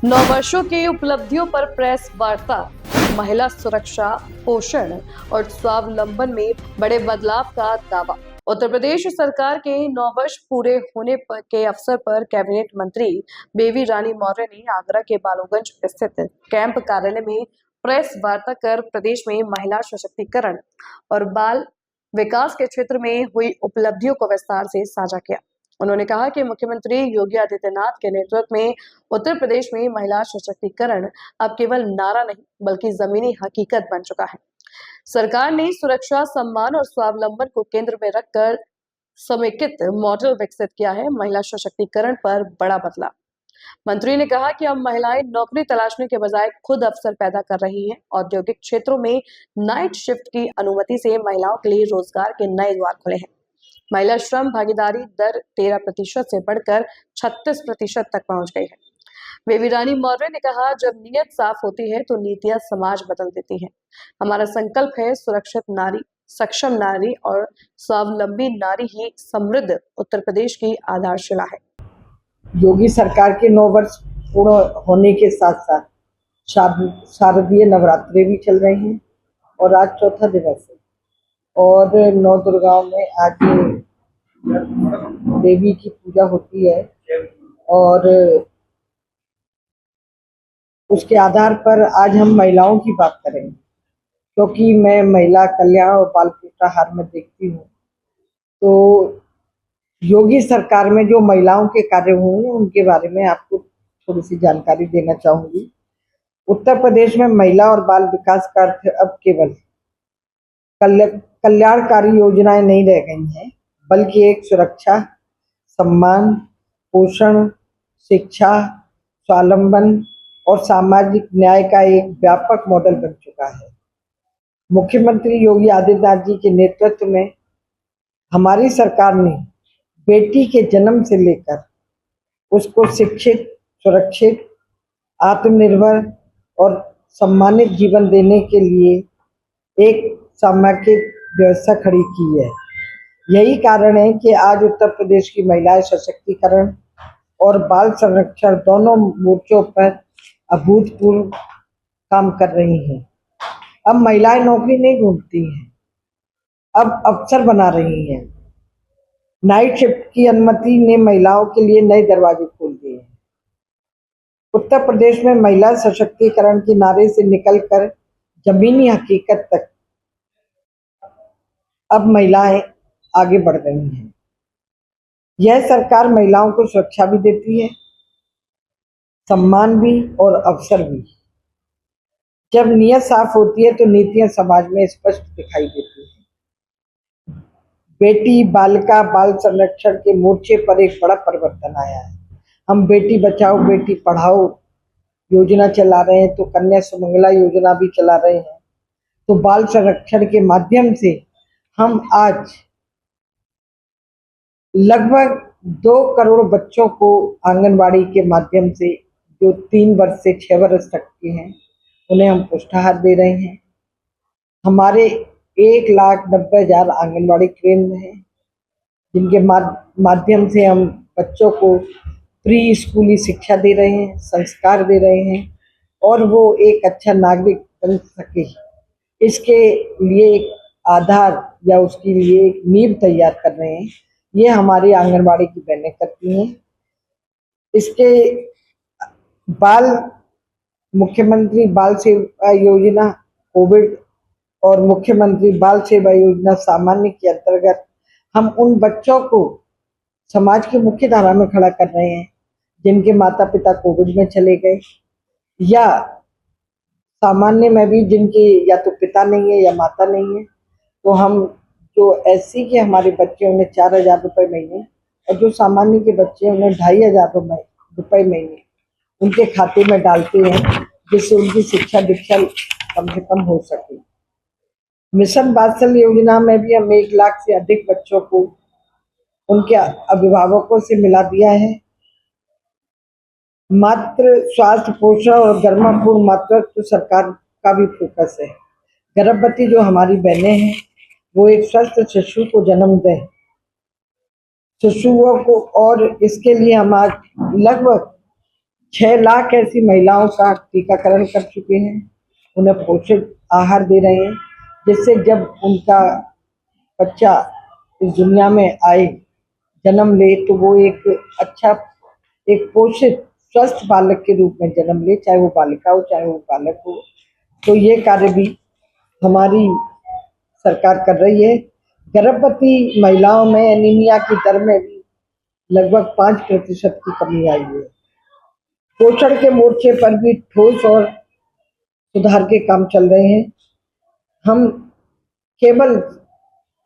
नववर्षों की उपलब्धियों पर प्रेस वार्ता। महिला सुरक्षा, पोषण और स्वावलंबन में बड़े बदलाव का दावा। उत्तर प्रदेश सरकार के 9 वर्ष पूरे होने के अवसर पर कैबिनेट मंत्री बेबी रानी मौर्य ने आगरा के बालोगंज स्थित कैंप कार्यालय में प्रेस वार्ता कर प्रदेश में महिला सशक्तिकरण और बाल विकास के क्षेत्र में हुई उपलब्धियों को विस्तार से साझा किया। उन्होंने कहा कि मुख्यमंत्री योगी आदित्यनाथ के नेतृत्व में उत्तर प्रदेश में महिला सशक्तिकरण अब केवल नारा नहीं बल्कि जमीनी हकीकत बन चुका है। सरकार ने सुरक्षा, सम्मान और स्वावलंबन को केंद्र में रखकर समेकित मॉडल विकसित किया है। महिला सशक्तिकरण पर बड़ा बदलाव। मंत्री ने कहा कि अब महिलाएं नौकरी तलाशने के बजाय खुद अवसर पैदा कर रही हैं। औद्योगिक क्षेत्रों में नाइट शिफ्ट की अनुमति से महिलाओं के लिए रोजगार के नए द्वार खुले हैं। महिला श्रम भागीदारी दर 13% से बढ़कर 36% तक पहुंच गई है। बेबी रानी मौर्य ने कहा, जब नीयत साफ होती है तो नीतियां समाज बदल देती हैं। हमारा संकल्प है सुरक्षित नारी, सक्षम नारी और स्वावलंबी नारी ही समृद्ध उत्तर प्रदेश की आधारशिला है। योगी सरकार के 9 वर्ष पूर्ण होने के साथ साथ शारदीय नवरात्रे भी चल रहे हैं और आज चौथा दिवस है और नौ दुर्गाओं में आज देवी की पूजा होती है और उसके आधार पर आज हम महिलाओं की बात करेंगे, क्योंकि मैं महिला कल्याण और बाल पोषाहार में देखती हूँ तो योगी सरकार में जो महिलाओं के कार्य हुए हैं उनके बारे में आपको थोड़ी सी जानकारी देना चाहूंगी। उत्तर प्रदेश में महिला और बाल विकास का अर्थ अब केवल कल्याणकारी योजनाएं नहीं रह गई हैं, बल्कि एक सुरक्षा, सम्मान, पोषण, शिक्षा, स्वावलंबन और सामाजिक न्याय का एक व्यापक मॉडल बन चुका है। मुख्यमंत्री योगी आदित्यनाथ जी के नेतृत्व में हमारी सरकार ने बेटी के जन्म से लेकर उसको शिक्षित, सुरक्षित, आत्मनिर्भर और सम्मानित जीवन देने के लिए एक सामाजिक व्यवस्था खड़ी की है। यही कारण है कि आज उत्तर प्रदेश की महिलाएं सशक्तिकरण और बाल संरक्षण दोनों मोर्चों पर अभूतपूर्व काम कर रही हैं। अब महिलाएं नौकरी नहीं ढूंढती हैं, अब अवसर बना रही हैं। नाइट शिफ्ट की अनुमति ने महिलाओं के लिए नए दरवाजे खोल दिए हैं। उत्तर प्रदेश में महिला सशक्तिकरण के नारे से निकलकर जमीनी हकीकत तक अब महिलाएं आगे बढ़ रही हैं। यह सरकार महिलाओं को सुरक्षा भी देती है, सम्मान भी और अवसर भी। जब नीयत साफ होती है तो नीतियां समाज में स्पष्ट दिखाई देती हैं। बेटी, बालिका, बाल संरक्षण के मोर्चे पर एक बड़ा परिवर्तन आया है। हम बेटी बचाओ बेटी पढ़ाओ योजना चला रहे हैं, तो कन्या सुमंगला योजना भी चला रहे हैं। तो बाल संरक्षण के माध्यम से हम आज लगभग 2 करोड़ बच्चों को आंगनबाड़ी के माध्यम से, जो 3 वर्ष से 6 वर्ष तक के हैं, उन्हें हम पुष्टाहार दे रहे हैं। हमारे 1,90,000 आंगनबाड़ी केंद्र हैं, जिनके माध्यम से हम बच्चों को प्री स्कूली शिक्षा दे रहे हैं, संस्कार दे रहे हैं और वो एक अच्छा नागरिक बन सके, इसके लिए एक आधार या उसके लिए एक नींव तैयार कर रहे हैं। ये हमारी आंगनबाड़ी की बहनें करती हैं। इसके बाल मुख्यमंत्री बाल सेवा योजना कोविड और मुख्यमंत्री बाल सेवा योजना सामान्य के अंतर्गत हम उन बच्चों को समाज की मुख्य धारा में खड़ा कर रहे हैं जिनके माता पिता कोविड में चले गए, या सामान्य में भी जिनके या तो पिता नहीं है या माता नहीं है। तो हम जो एससी के हमारे बच्चे उन्हें 4,000 रुपये महीने और जो सामान्य के बच्चे उन्हें 2,500 रुपये महीने उनके खाते में डालते हैं, जिससे उनकी शिक्षा दीक्षा कम से कम हो सके। मिशन वात्सल्य योजना में भी हम 1 लाख से अधिक बच्चों को उनके अभिभावकों से मिला दिया है। मातृ स्वास्थ्य, पोषण और गर्भापूर्ण मातृत्व सरकार का भी फोकस है। गर्भवती जो हमारी बहनें हैं वो एक स्वस्थ शिशु को जन्म दें शिशुओं को, और इसके लिए हम आज लगभग 6 लाख ऐसी महिलाओं का टीकाकरण कर चुके हैं। उन्हें पोषक आहार दे रहे हैं, जिससे जब उनका बच्चा इस दुनिया में आए, जन्म ले, तो वो एक अच्छा, एक पोषित स्वस्थ बालक के रूप में जन्म ले, चाहे वो बालिका हो चाहे वो बालक हो। तो ये कार्य भी हमारी सरकार कर रही है। गर्भवती महिलाओं में एनीमिया की दर में भी लगभग 5% की कमी आई है। पोषण के मोर्चे पर भी ठोस और सुधार के काम चल रहे हैं। हम केवल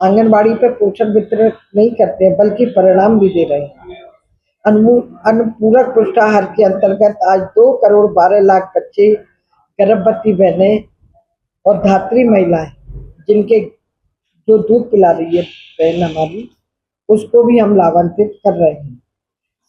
आंगनबाड़ी पर पोषण वितरण नहीं करते हैं, बल्कि परिणाम भी दे रहे हैं। अनुपूरक पुष्टाहार के अंतर्गत आज 2,12,00,000 बच्चे, गर्भवती बहनें और धात्री महिलाएं, जिनके जो दूध पिला रही है बहन हमारी, उसको भी हम लाभान्वित कर रहे हैं।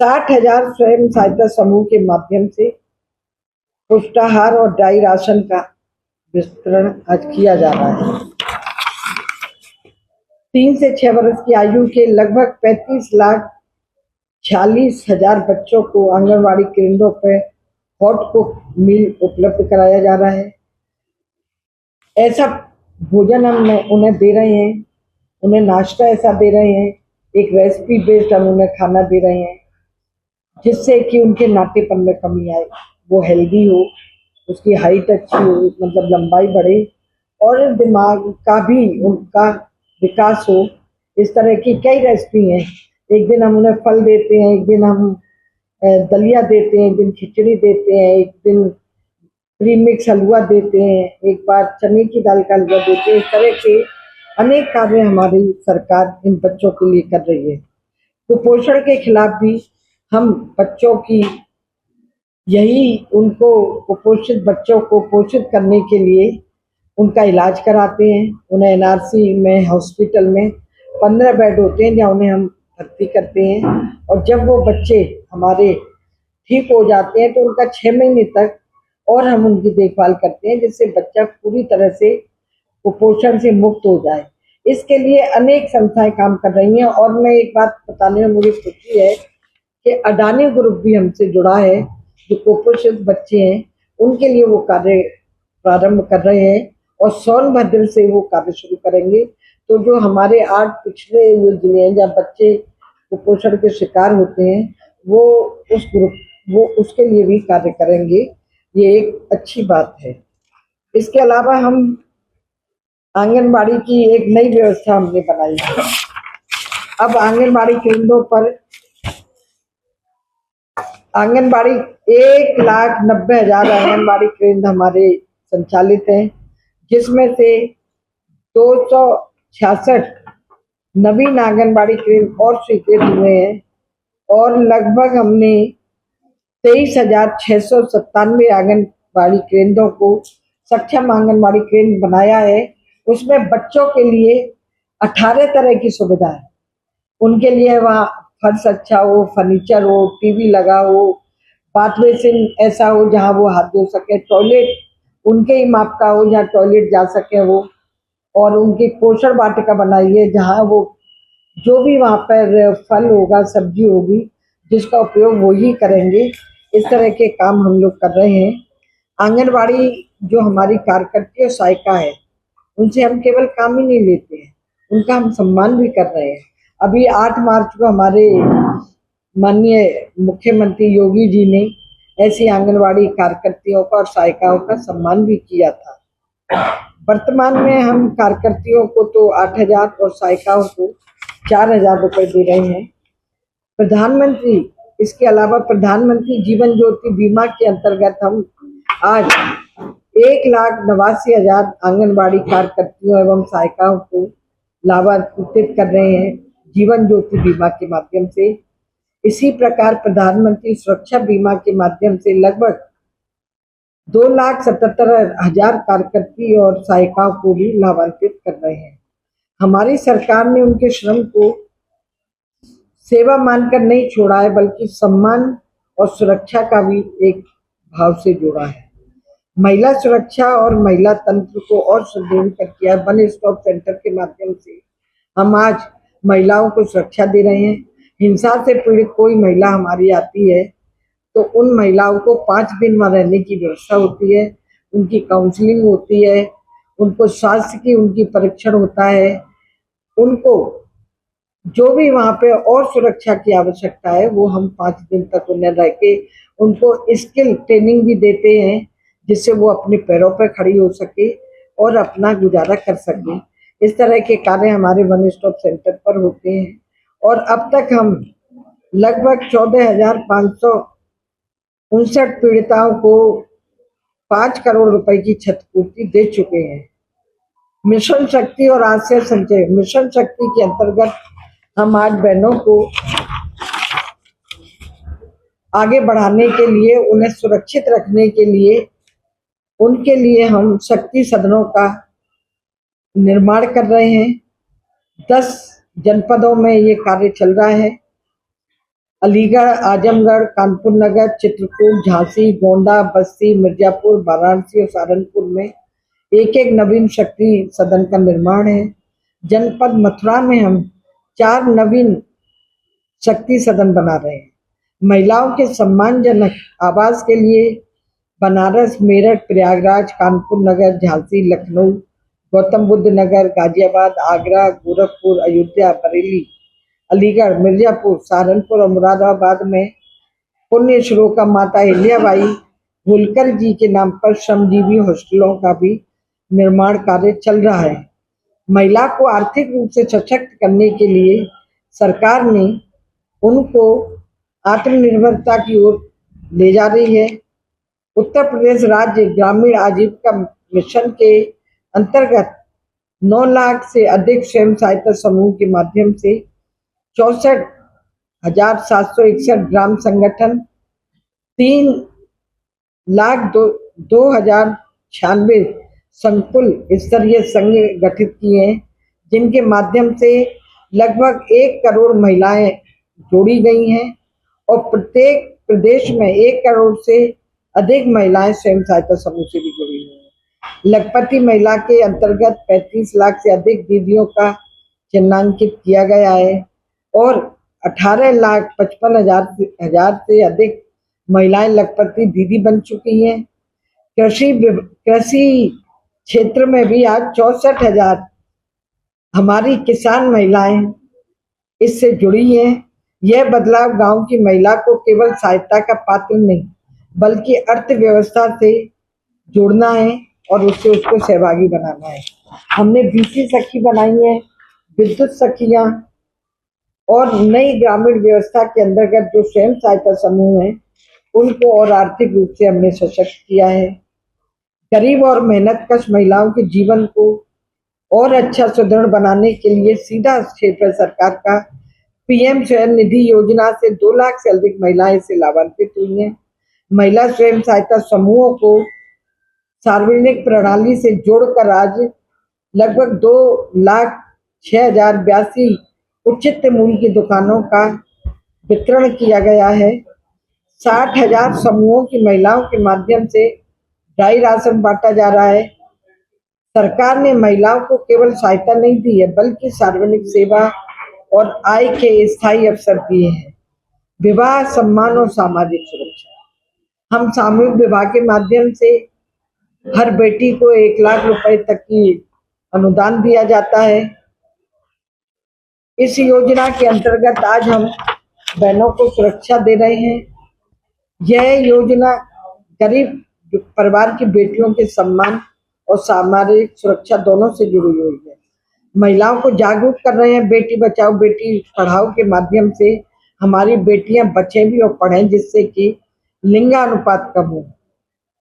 60,000 स्वयं सहायता समूह के माध्यम से पुष्टाहार और ड्राई राशन का वितरण आज किया जा रहा है। 3 से 6 वर्ष की आयु के लगभग 35,46,000 बच्चों को आंगनबाड़ी केंद्रों पर हॉट कुक मील उपलब्ध कराया जा रहा है। ऐसा भोजन हम उन्हें दे रहे हैं, उन्हें नाश्ता ऐसा दे रहे हैं, एक रेसिपी बेस्ड हम उन्हें खाना दे रहे हैं, जिससे कि उनके नाटेपन में कमी आए, वो हेल्दी हो, उसकी हाइट अच्छी हो, मतलब लंबाई बढ़े और दिमाग का भी उनका विकास हो। इस तरह की कई रेसिपी हैं। एक दिन हम उन्हें फल देते हैं, एक दिन हम दलिया देते हैं, एक दिन खिचड़ी देते हैं, एक दिन प्रीमिक्स हलवा देते हैं, एक बार चने की दाल का हलवा देते हैं। इस तरह के अनेक कार्य हमारी सरकार इन बच्चों के लिए कर रही है। कुपोषण के खिलाफ भी हम बच्चों की उनको कुपोषित बच्चों को पोषित करने के लिए उनका इलाज कराते हैं। उन्हें एनआरसी में हॉस्पिटल में 15 बेड होते हैं, जहाँ उन्हें हम भर्ती करते हैं, और जब वो बच्चे हमारे ठीक हो जाते हैं तो उनका 6 महीने तक और हम उनकी देखभाल करते हैं, जिससे बच्चा पूरी तरह से कुपोषण से मुक्त हो जाए। इसके लिए अनेक संस्थाएं काम कर रही हैं। और मैं एक बात बताने में मुझे खुशी है कि अडानी ग्रुप भी हमसे जुड़ा है, जो कुपोषित बच्चे हैं उनके लिए वो कार्य प्रारंभ कर रहे हैं, और सोनभद्र से वो कार्य शुरू करेंगे। तो जो हमारे 8 पिछड़े जिले हैं जहाँ बच्चे कुपोषण के शिकार होते हैं, वो उसके लिए भी कार्य करेंगे। ये एक अच्छी बात है। इसके अलावा हम आंगनबाड़ी की एक नई व्यवस्था हमने बनाई है। अब आंगनबाड़ी केंद्रों पर आंगनबाड़ी 1,90,000 आंगनबाड़ी केंद्र हमारे संचालित हैं, जिसमें से 266 नवीन आंगनबाड़ी केंद्र और स्वीकृत हुए हैं, और लगभग हमने 23,697 आंगनबाड़ी केंद्रों को सक्षम आंगनबाड़ी केंद्र बनाया है। उसमें बच्चों के लिए 18 तरह की सुविधा है। उनके लिए वहाँ फर्श अच्छा हो, फर्नीचर हो, टीवी लगा हो, बाथ बेसिन ऐसा हो जहाँ वो हाथ धो सके, टॉयलेट उनके ही माप का हो जहाँ टॉयलेट जा सके वो, और उनकी पोषण वाटिका बनाई है जहाँ वो जो भी वहाँ पर फल होगा, सब्जी होगी, जिसका उपयोग वो ही करेंगे। इस तरह के काम हम लोग कर रहे हैं। आंगनबाड़ी जो हमारी कार्यकर्ती और सहायिका है, उनसे हम केवल काम ही नहीं लेते हैं, उनका हम सम्मान भी कर रहे हैं। अभी 8 मार्च को हमारे माननीय मुख्यमंत्री योगी जी ने ऐसी आंगनबाड़ी कार्यकर्तियों का और सहायिकाओं का सम्मान भी किया था। वर्तमान में हम कार्यकर्तियों को तो 8,000 और सहायिकाओं को 4,000 रुपए दे रहे हैं। इसके अलावा प्रधानमंत्री जीवन ज्योति बीमा के अंतर्गत हम आज 1,89,000 आंगनबाड़ी कार्यकर्तियों एवं सहायिकाओं को लाभान्वित कर रहे हैं जीवन ज्योति बीमा के माध्यम से। इसी प्रकार प्रधानमंत्री सुरक्षा बीमा के माध्यम से लगभग 2,77,000 कार्यकर्ती और सहायिकाओं को भी लाभान्वित कर रहे हैं। हमारी सरकार ने उनके श्रम को सेवा मानकर नहीं छोड़ा है, बल्कि सम्मान और सुरक्षा का भी एक भाव से जोड़ा है। महिला सुरक्षा और महिला तंत्र को और सुदृढ़ कर किया है। वन स्टॉप सेंटर के माध्यम से हम आज महिलाओं को सुरक्षा दे रहे हैं। हिंसा से पीड़ित कोई महिला हमारी आती है तो उन महिलाओं को 5 दिन वहाँ रहने की व्यवस्था होती है, उनकी काउंसलिंग होती है, उनको स्वास्थ्य की उनकी परीक्षण होता है, उनको जो भी वहाँ पे और सुरक्षा की आवश्यकता है वो हम 5 दिन तक उन्हें रह के उनको स्किल ट्रेनिंग भी देते हैं, जिससे वो अपने पैरों पर खड़ी हो सके और अपना गुजारा कर सके। इस तरह के कार्य हमारे वन स्टॉप सेंटर पर होते हैं और अब तक हम लगभग 14,559 पीड़िताओं को 5 करोड़ रुपए की क्षतिपूर्ति दे चुके हैं। मिशन शक्ति और आश्रय संचय मिशन शक्ति के अंतर्गत हम आज बहनों को आगे बढ़ाने के लिए, उन्हें सुरक्षित रखने के लिए, उनके लिए हम शक्ति सदनों का निर्माण कर रहे हैं। 10 जनपदों में ये कार्य चल रहा है। अलीगढ़, आजमगढ़, कानपुर नगर, चित्रकूट, झांसी, गोंडा, बस्ती, मिर्जापुर, वाराणसी और सहारनपुर में एक नवीन शक्ति सदन का निर्माण है। जनपद मथुरा में हम 4 नवीन शक्ति सदन बना रहे हैं। महिलाओं के सम्मानजनक आवास के लिए बनारस, मेरठ, प्रयागराज, कानपुर नगर, झांसी, लखनऊ, गौतम बुद्ध नगर, गाजियाबाद, आगरा, गोरखपुर, अयोध्या, बरेली, अलीगढ़, मिर्जापुर, सहारनपुर और मुरादाबाद में पुण्य श्लोका माता अहिल्याबाई होलकर जी के नाम पर श्रमजीवी हॉस्टलों का भी निर्माण कार्य चल रहा है। महिला को आर्थिक रूप से सशक्त करने के लिए सरकार ने उनको आत्मनिर्भरता की ओर ले जा रही है। उत्तर प्रदेश राज्य ग्रामीण आजीविका मिशन के अंतर्गत 9 लाख से अधिक स्वयं सहायता समूह के माध्यम से 64,761 ग्राम संगठन 3,02,096 संकुल स्तरीय संघ गठित किए हैं, जिनके माध्यम से लगभग 1 करोड़ महिलाएं जोड़ी गई हैं और प्रत्येक प्रदेश में 1 करोड़ से अधिक महिलाएं स्वयं सहायता समूह से भी जुड़ी हुई हैं। लखपति महिला के अंतर्गत 35 लाख से अधिक दीदियों का चिन्हांकित किया गया है और 18,55,000 से अधिक महिलाएं लखपति दीदी बन चुकी हैं। कृषि क्षेत्र में भी आज 64,000 हमारी किसान महिलाएं इससे जुड़ी हैं। यह बदलाव गांव की महिला को केवल सहायता का पात्र नहीं बल्कि अर्थव्यवस्था से जोड़ना है और उसको सहभागी बनाना है। हमने बीसी सखी बनाई है, विद्युत सखियां और नई ग्रामीण व्यवस्था के अंतर्गत जो स्वयं सहायता समूह हैं उनको और आर्थिक रूप से हमने सशक्त किया है। गरीब और मेहनतकश महिलाओं के जीवन को और अच्छा सुदृढ़ बनाने के लिए सीधा क्षेत्र सरकार का पीएम स्वयं निधि योजना से 2 लाख से अधिक महिलाएं इससे लाभान्वित हुई हैं। महिला स्वयं सहायता समूहों को सार्वजनिक प्रणाली से जोड़कर आज लगभग 2,06,082 उचित मूल्य की दुकानों का वितरण किया गया है। 60,000 समूहों की महिलाओं के माध्यम से ड्राई राशन बांटा जा रहा है। सरकार ने महिलाओं को केवल सहायता नहीं दी है बल्कि सार्वजनिक सेवा और आय के स्थायी अवसर दिए हैं। विवाह, सम्मान और सामाजिक सुरक्षा। हम सामूहिक विवाह के माध्यम से हर बेटी को 1 लाख रुपए तक की अनुदान दिया जाता है। इस योजना के अंतर्गत आज हम बहनों को सुरक्षा दे रहे हैं। यह योजना गरीब परिवार की बेटियों के सम्मान और सामाजिक सुरक्षा दोनों से जुड़ी हुई है। महिलाओं को जागरूक कर रहे हैं। बेटी बचाओ बेटी पढ़ाओ के माध्यम से हमारी बेटियां बचें भी और पढ़ें, जिससे कि लिंगानुपात कम हो।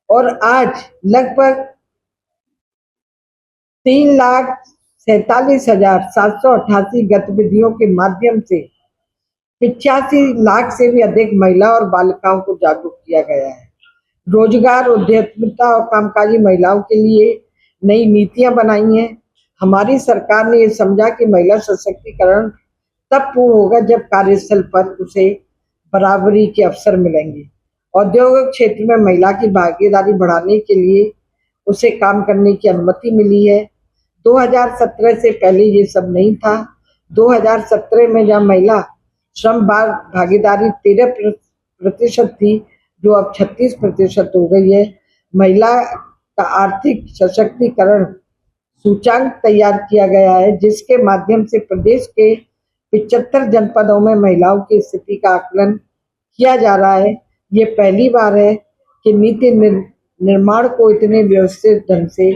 और आज लगभग 3,47,788 गतिविधियों के माध्यम से 85 लाख से भी अधिक महिला और बालिकाओं को जागरूक किया गया है। रोजगार, उद्यमिता और कामकाजी महिलाओं के लिए नई नीतियां बनाई हैं। हमारी सरकार ने ये समझा कि महिला सशक्तिकरण तब पूर्ण होगा जब कार्यस्थल पर उसे बराबरी के अवसर मिलेंगे। औद्योगिक क्षेत्र में महिला की भागीदारी बढ़ाने के लिए उसे काम करने की अनुमति मिली है। 2017 से पहले ये सब नहीं था। 2017 में जब महिला श्रम भागीदारी 13% थी, जो अब 36% हो गई है। महिला का आर्थिक सशक्तिकरण सूचांक तैयार किया गया है, जिसके माध्यम से प्रदेश के 75 जनपदों में महिलाओं की स्थिति का आकलन किया जा रहा है। ये पहली बार है कि नीति निर्माण को इतने व्यवस्थित ढंग से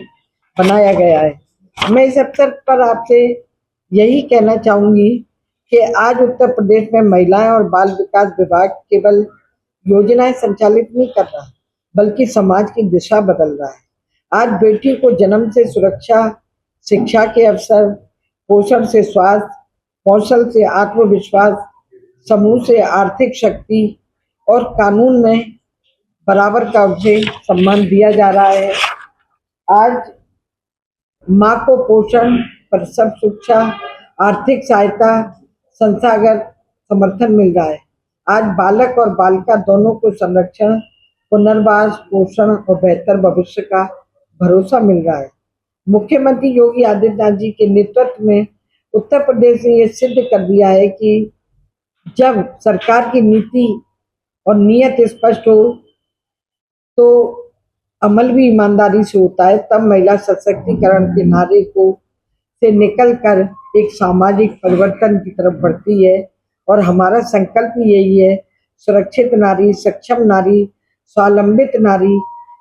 बनाया गया है। मैं इस अवसर पर आपसे यही कहना चाहूंगी कि आज उत्तर प्रदेश में महिलाएं और बाल विकास विभाग केवल योजनाएं संचालित नहीं कर रहा, बल्कि समाज की दिशा बदल रहा है। आज बेटी को जन्म से सुरक्षा, शिक्षा के अवसर, पोषण से स्वास्थ्य, कौशल से आत्मविश्वास, समूह से आर्थिक शक्ति और कानून में बराबर का उसे सम्मान दिया जा रहा है। आज माँ को पोषण, प्रसव शिक्षा, आर्थिक सहायता, संस्थागत समर्थन मिल रहा है। आज बालक और बालिका दोनों को संरक्षण, पुनर्वास, पोषण और बेहतर भविष्य का भरोसा मिल रहा है। मुख्यमंत्री योगी आदित्यनाथ जी के नेतृत्व में उत्तर प्रदेश ने यह सिद्ध कर दिया है कि जब सरकार की नीति और नीयत स्पष्ट हो तो अमल भी ईमानदारी से होता है। तब महिला सशक्तिकरण के नारे को से निकलकर एक सामाजिक परिवर्तन की तरफ बढ़ती है। और हमारा संकल्प यही है, सुरक्षित नारी, सक्षम नारी, स्वावलंबित नारी,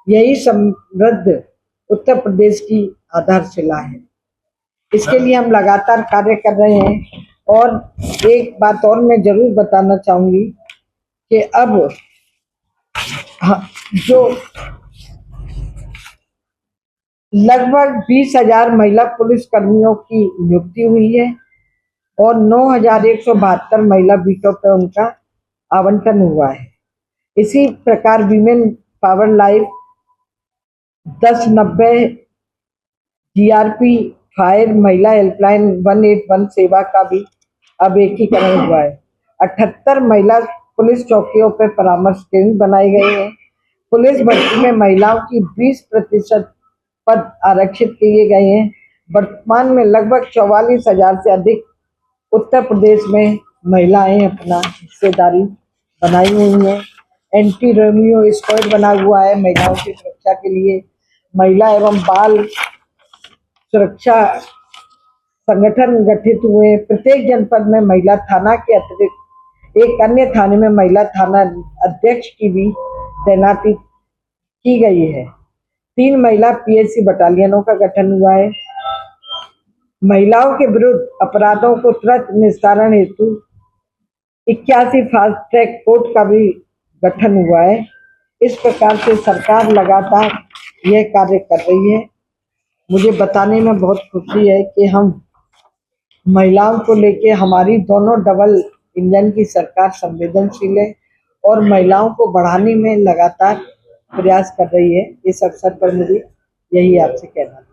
यही समृद्ध उत्तर प्रदेश की आधारशिला है। इसके लिए हम लगातार कार्य कर रहे हैं। और एक बात और मैं जरूर बताना चाहूंगी कि अब जो लगभग 20,000 महिला पुलिस कर्मियों की नियुक्ति हुई है और 9,172 महिला बीटों पर उनका आवंटन हुआ है। इसी प्रकार women power life 1090 GRP fire महिला हेल्पलाइन 181 सेवा का भी अब एकीकरण हुआ है। 78 महिला पुलिस चौकियों पर परामर्श केंद्र बनाए गए हैं। पुलिस भर्ती में महिलाओं की 20% पद आरक्षित किए गए हैं। वर्तमान में लगभग 44,000 से अधिक उत्तर प्रदेश में महिलाएं अपना हिस्सेदारी बनाई हुई हैं। एंटी रोमियो स्क्वाड बना हुआ है महिलाओं की सुरक्षा के लिए। महिला एवं बाल सुरक्षा संगठन गठित हुए। प्रत्येक जनपद में महिला थाना के अतिरिक्त एक अन्य थाने में महिला थाना अध्यक्ष की भी तैनाती की गई है। 3 महिला पीएससी बटालियनों का गठन हुआ है। महिलाओं के विरुद्ध अपराधों को तुरंत निस्तारण हेतु 81 फास्ट ट्रैक कोर्ट का भी गठन हुआ है। इस प्रकार से सरकार लगातार यह कार्य कर रही है। मुझे बताने में बहुत खुशी है कि हम महिलाओं को लेके हमारी दोनों डबल इंजन की सरकार संवेदनशील है और महिलाओं को बढ़ाने में लगातार प्रयास कर रही है। इस अवसर पर मुझे यही आपसे कहना है।